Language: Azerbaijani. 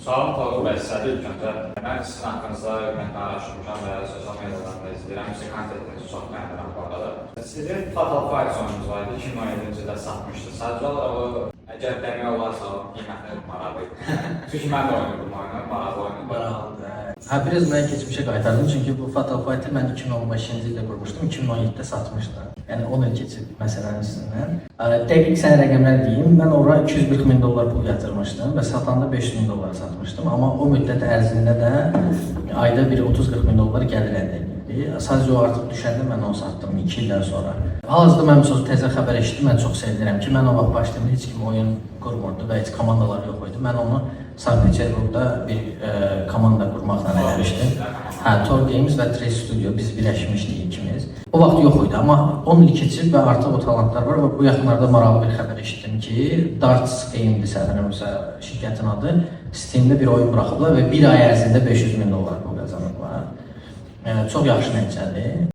Sualım Toğrul bəy sizədir ilk öncə. Mən sizin haqqınızda ümumiyyətlə araşdırmışam və sosial mediadan da izləyirəm. Sizin kontentinizi çox bəyənirəm bu arada. Sizin Fatal Fight oyununuz var idi, 2017-ci ildə satmışdı. Sadəcə olaraq o, əgər demək olarsa, o qiymətli maraqlı idi. Çünki mən də oynuyordum oyunu, maraqlı oyunu. Maraqlıdır. Hə, biraz mən keçmişə qaytardım, çünki bu Fatal Fight-ı mən 2015-ci ildə qurmuşdum, 2017-də satmışdım. Yəni 10 il keçib məsələnin üstündən. Dəqiq sənə rəqəmlər deyim, mən ora $240.000 pul yatırmışdım və satanda $500.000 satmışdım. Amma o müddət ərzində də ayda bir $30-40.000 gəlir əldə edirdi. Sadəcə o artıq düşəndə mən onu satdım 2 ildən sonra. Hal-hazırda mən məsələn təzə xəbər eşitdim, mən çox sevinirəm ki, mən o vaxt başlayanda heç kim oyun qurmurdu və heç komandalar yox idi. Mən onu Sankt-Peterburqda bir komanda qurmaqla eləmişdim. Hə, Tor Games və Trace Studio biz birləşmişdik ikimiz. O vaxt yox idi, amma 10 il keçib və artıq o talantlar var və bu yaxınlarda maraqlı bir xəbər eşitdim ki, Darts Game-dir səhvənəmsə şirkətin adı, Steam-də bir oyun buraxıblar və bir ay ərzində $500.000 pul qazanıblar. Çox yaxşı nəticədir.